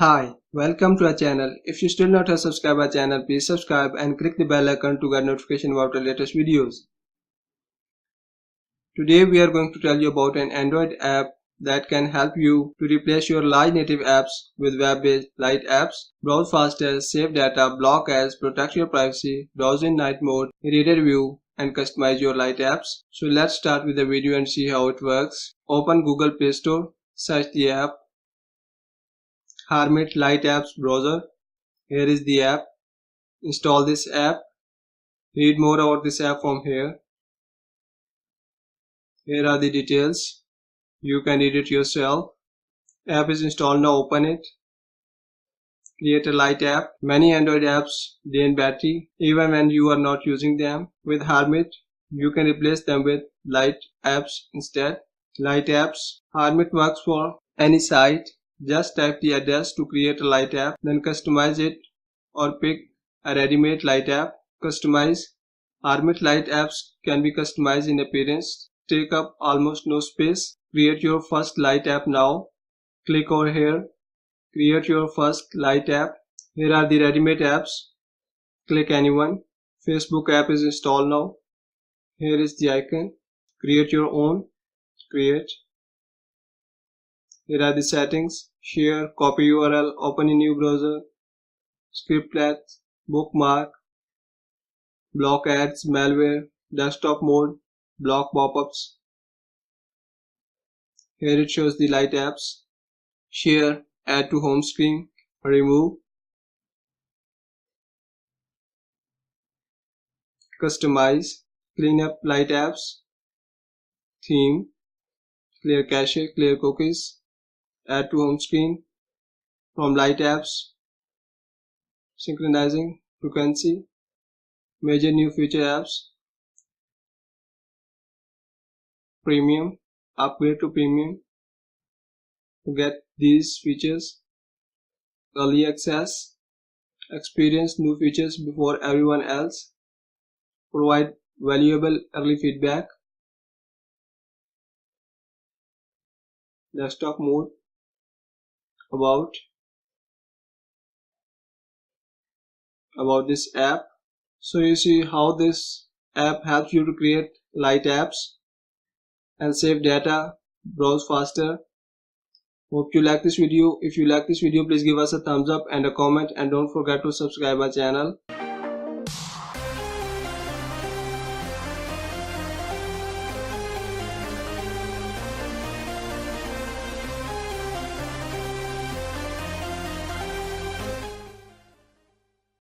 Hi, welcome to our channel. If you still not have subscribed our channel, please subscribe and click the bell icon to get notification about our latest videos. Today we are going to tell you about an Android app that can help you to replace your Lite native apps with web-based Lite apps, browse faster, save data, block ads, protect your privacy, browse in night mode, reader view, and customize your Lite apps. So let's start with the video and see how it works. Open Google Play Store, search the app Hermit Lite Apps Browser. Here is the app. Install this app. Read more about this app from here. Here are the details. You can read it yourself. App is installed now. Open it. Create a Lite app. Many Android apps drain battery even when you are not using them. With Hermit, you can replace them with Lite apps instead. Lite apps. Hermit works for any site. Just type the address to create a Lite app, then customize it or pick a ready-made Lite app. Customize. Hermit Lite apps can be customized in appearance, take up almost no space. Create your first Lite app now. Click over here. Create your first Lite app. Here are the ready-made apps. Click anyone. Facebook app is installed now. Here is the icon. Create your own. Create. Here are the settings. Share, copy URL, open a new browser, scriptlets, bookmark, block ads, malware, desktop mode, block pop-ups. Here it shows the Lite apps. Share, add to home screen, remove, customize, clean up Lite apps, theme, clear cache, clear cookies, add to home screen, from Lite apps, synchronizing, frequency, major new feature apps, premium, upgrade to premium to get these features, early access, experience new features before everyone else, provide valuable early feedback, desktop mode, about this app. So you see how this app helps you to create Lite apps and save data, browse faster. Hope you like this video. If you like this video, please give us a thumbs up and a comment, and don't forget to subscribe our channel.